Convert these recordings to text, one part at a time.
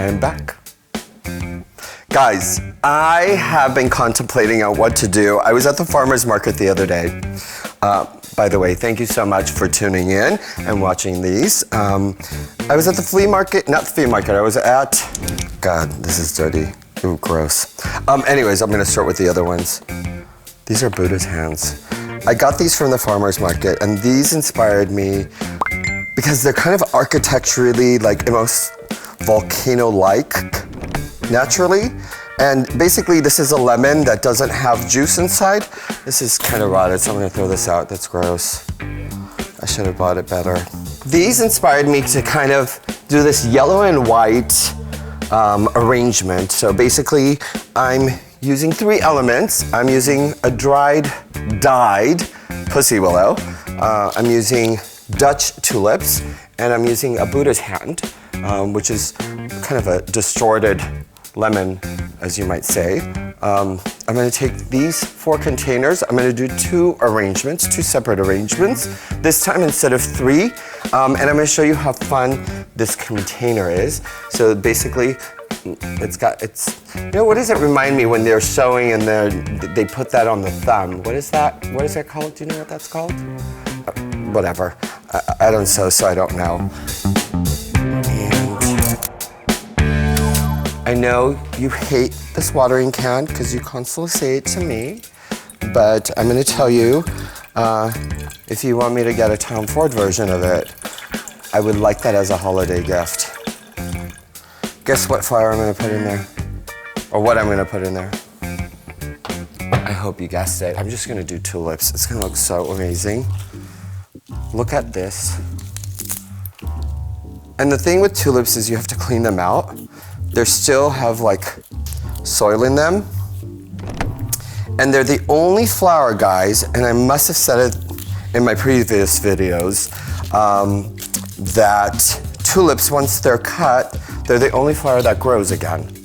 am back. Guys, I have been contemplating on what to do. I was at the farmer's market the other day. By the way, thank you so much for tuning in and watching these. I was at the flea market, not the flea market, I was at, God, this is dirty. Ooh, gross. Anyways, I'm gonna start with the other ones. These are Buddha's hands. I got these from the farmer's market, and these inspired me because they're kind of architecturally, like almost volcano-like, naturally. And basically, this is a lemon that doesn't have juice inside. This is kind of rotted, so I'm gonna throw this out. That's gross. I should have bought it better. These inspired me to kind of do this yellow and white arrangement. So basically, I'm using 3 elements. I'm using a dyed pussy willow. I'm using Dutch tulips, and I'm using a Buddha's hand, which is kind of a distorted lemon, as you might say. I'm gonna take these 4 containers. I'm gonna do 2 arrangements, 2 separate arrangements, this time instead of 3. And I'm gonna show you how fun this container is. So basically, you know, what does it remind me when they're sewing and they put that on the thumb? What is that called? Do you know what that's called? Whatever. I don't sew, so I don't know. I know you hate this watering can because you constantly say it to me, but I'm going to tell you, if you want me to get a Tom Ford version of it, I would like that as a holiday gift. Guess what flower I'm going to put in there? Or what I'm going to put in there? I hope you guessed it. I'm just going to do tulips. It's going to look so amazing. Look at this. And the thing with tulips is you have to clean them out. They still have like soil in them. And they're the only flower, guys, and I must have said it in my previous videos, that tulips, once they're cut, they're the only flower that grows again.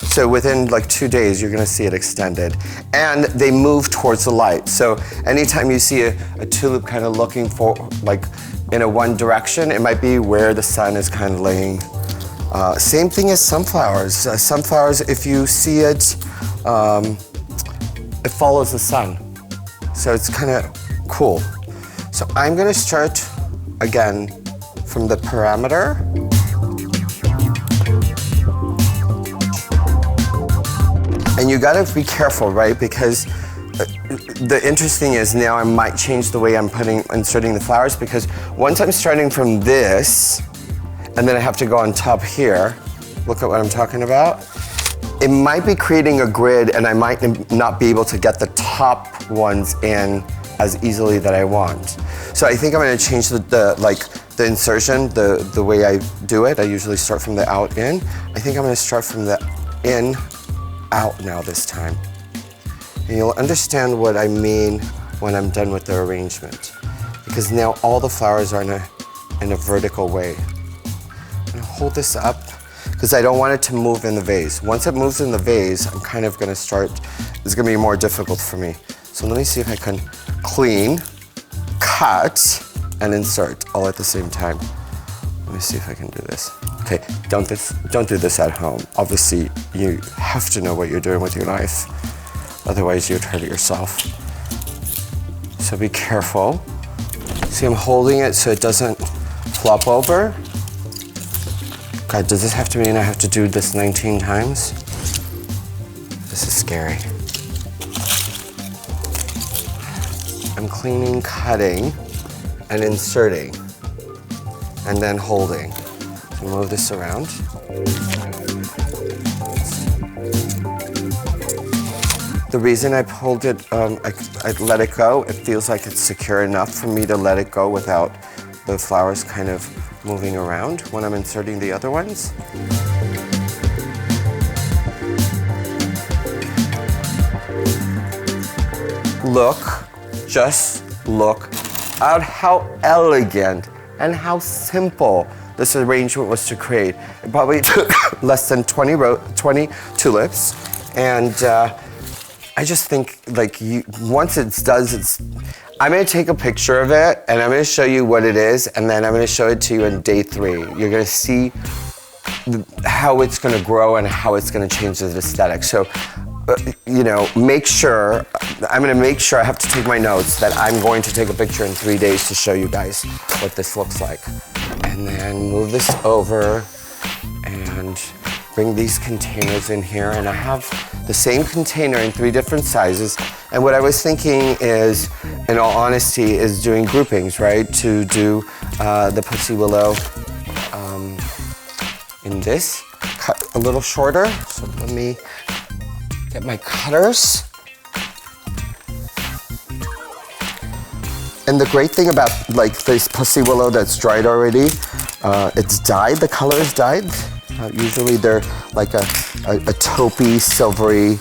So within like 2 days, you're gonna see it extended. And they move towards the light. So anytime you see a tulip kind of looking for, like in a one direction, it might be where the sun is kind of laying. Same thing as sunflowers. Sunflowers, if you see it, it follows the sun. So it's kind of cool. So I'm gonna start again from the perimeter. And you gotta be careful, right? Because the interesting is now I might change the way I'm inserting the flowers, because once I'm starting from this, and then I have to go on top here, look at what I'm talking about. It might be creating a grid, and I might not be able to get the top ones in as easily that I want. So I think I'm gonna change the insertion, the way I do it. I usually start from the out in. I think I'm gonna start from the in out now this time. And you'll understand what I mean when I'm done with the arrangement, because now all the flowers are in a vertical way. I'm gonna hold this up because I don't want it to move in the vase. Once it moves in the vase, I'm kind of gonna start, it's gonna be more difficult for me. So let me see if I can clean, cut, and insert all at the same time. Let me see if I can do this. Okay, don't do this at home. Obviously, you have to know what you're doing with your knife. Otherwise, you'd hurt yourself. So be careful. See, I'm holding it so it doesn't flop over. God, does this have to mean I have to do this 19 times? This is scary. I'm cleaning, cutting, and inserting, and then holding. So move this around. The reason I pulled it, I let it go, it feels like it's secure enough for me to let it go without the flowers kind of moving around when I'm inserting the other ones. Just look at how elegant and how simple this arrangement was to create. It probably took less than 20 tulips, and I just think like once it does, I'm gonna take a picture of it and I'm gonna show you what it is, and then I'm gonna show it to you in day 3. You're gonna see how it's gonna grow and how it's gonna change the aesthetic. So, you know, make sure, I'm gonna make sure, I have to take my notes, that I'm going to take a picture in 3 days to show you guys what this looks like. And then move this over and bring these containers in here. And I have the same container in 3 different sizes. And what I was thinking is, in all honesty, is doing groupings, right? To do the pussy willow in this, cut a little shorter. So let me get my cutters. And the great thing about like this pussy willow that's dried already, it's dyed, the color is dyed. Usually they're like a taupey, silvery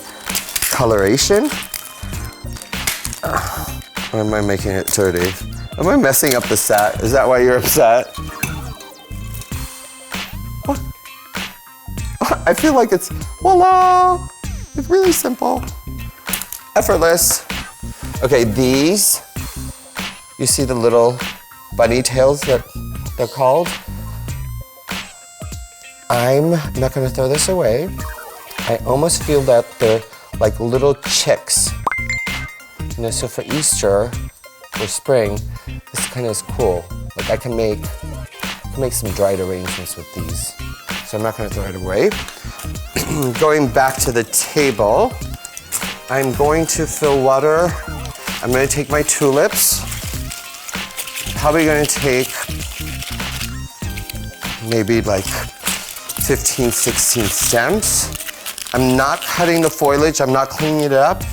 coloration. Or am I making it dirty? Am I messing up the set? Is that why you're upset? What? I feel like it's, voila! It's really simple. Effortless. Okay, these, you see the little bunny tails that they're called? I'm not gonna throw this away. I almost feel that they're like little chicks. You know, so for Easter or spring, this kind of is cool. Like I can make some dried arrangements with these. So I'm not gonna throw it away. Going back to the table, I'm going to fill water. I'm gonna take my tulips. Probably gonna take maybe like 15, 16 stems. I'm not cutting the foliage, I'm not cleaning it up.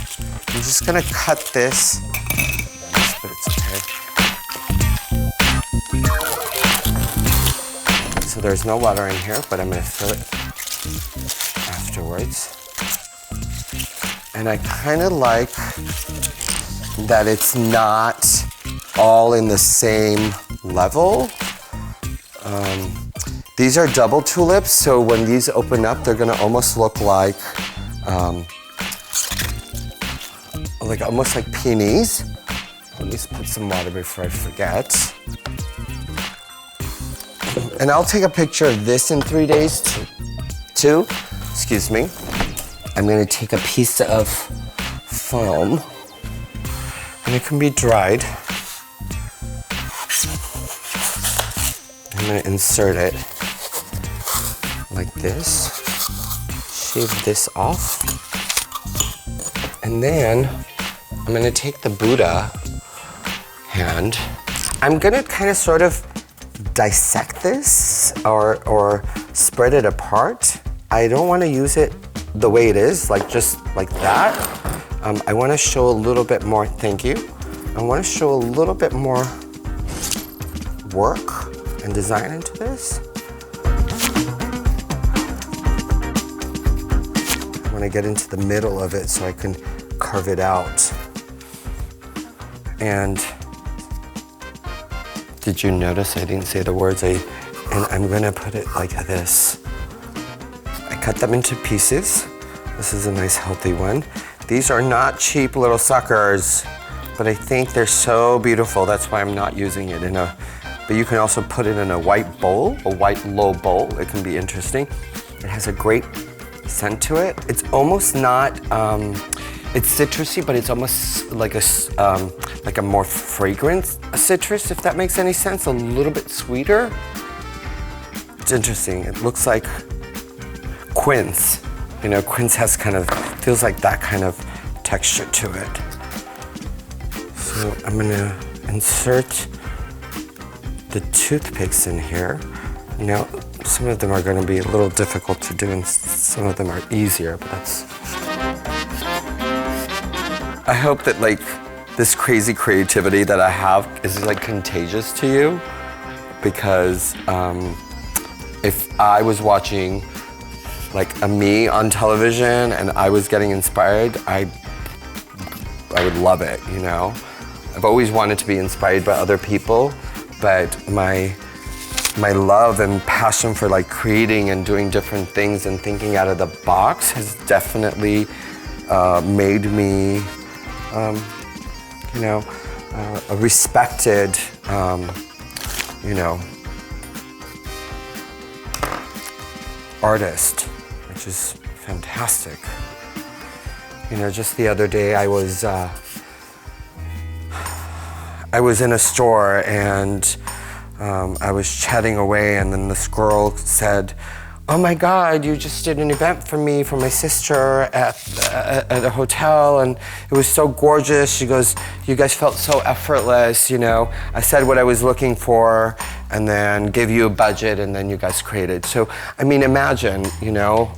I'm just gonna cut this, but it's okay. So there's no water in here, but I'm gonna fill it afterwards. And I kinda like that it's not all in the same level. These are double tulips, so when these open up, they're gonna almost look like almost like peonies. Let me just put some water before I forget. And I'll take a picture of this in 3 days too. Excuse me. I'm gonna take a piece of foam, and it can be dried. I'm gonna insert it like this, shave this off, and then I'm gonna take the Buddha hand. I'm gonna kind of sort of dissect this or spread it apart. I don't wanna use it the way it is, like just like that. I wanna show a little bit more, thank you. I wanna show a little bit more work and design into this. I want to get into the middle of it so I can carve it out. And did you notice I didn't say the words? And I'm gonna put it like this. I cut them into pieces. This is a nice healthy one. These are not cheap little suckers, but I think they're so beautiful. That's why I'm not using it in a, but you can also put it in a white bowl, a white low bowl. It can be interesting. It has a great scent to it. It's almost not, it's citrusy, but it's almost like a more fragrant citrus, if that makes any sense. A little bit sweeter. It's interesting. It looks like quince. You know, quince has kind of, feels like that kind of texture to it. So I'm gonna insert the toothpicks in here. You know, some of them are gonna be a little difficult to do and some of them are easier, but that's... I hope that like this crazy creativity that I have is like contagious to you, because if I was watching like a me on television and I was getting inspired, I would love it, you know? I've always wanted to be inspired by other people, but my love and passion for like creating and doing different things and thinking out of the box has definitely made me, you know, a respected, you know, artist, which is fantastic. You know, just the other day I was in a store and I was chatting away, and then this girl said, "Oh my God, you just did an event for me, for my sister at a hotel, and it was so gorgeous." She goes, "You guys felt so effortless, you know. I said what I was looking for and then gave you a budget and then you guys created." So, I mean, imagine, you know,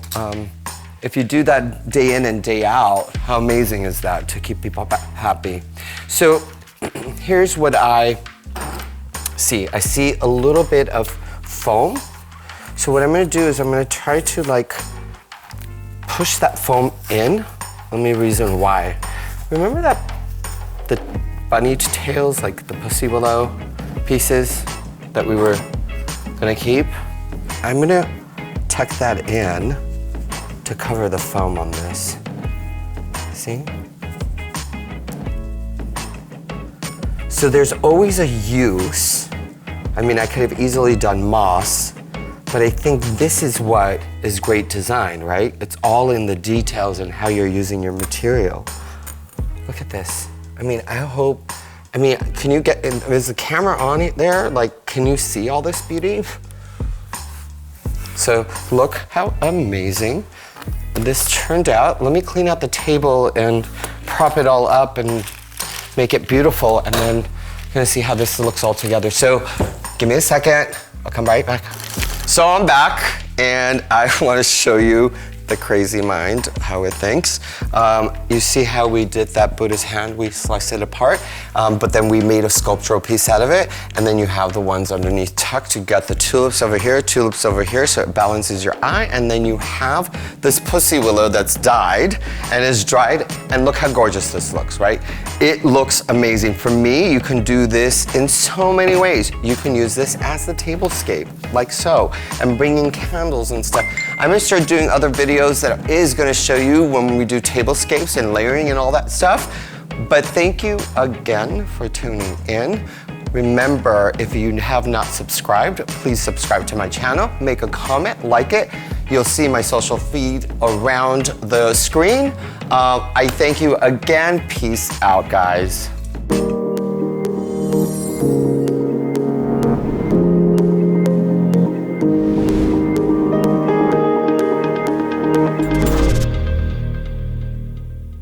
if you do that day in and day out, how amazing is that to keep people happy? So here's what I see. I see a little bit of foam. So what I'm gonna do is I'm gonna try to like push that foam in. Let me reason why. Remember that the bunny tails, like the pussy willow pieces that we were gonna keep? I'm gonna tuck that in to cover the foam on this. See? So there's always a use. I mean, I could have easily done moss, but I think this is what is great design, right? It's all in the details and how you're using your material. Look at this. I mean, can you get, is the camera on it there? Like, can you see all this beauty? So look how amazing this turned out. Let me clean out the table and prop it all up and make it beautiful, and then you're gonna see how this looks all together. So give me a second, I'll come right back. So I'm back, and I want to show you the crazy mind, how it thinks. You see how we did that Buddha's hand, we sliced it apart, but then we made a sculptural piece out of it, and then you have the ones underneath tucked. You got the tulips over here, so it balances your eye, and then you have this pussy willow that's dyed and is dried, and look how gorgeous this looks, right? It looks amazing. For me, you can do this in so many ways. You can use this as the tablescape, like so, and bring in candles and stuff. I'm gonna start doing other videos that is gonna show you when we do tablescapes and layering and all that stuff. But thank you again for tuning in. Remember, if you have not subscribed, please subscribe to my channel, make a comment, like it. You'll see my social feed around the screen. I thank you again. Peace out, guys.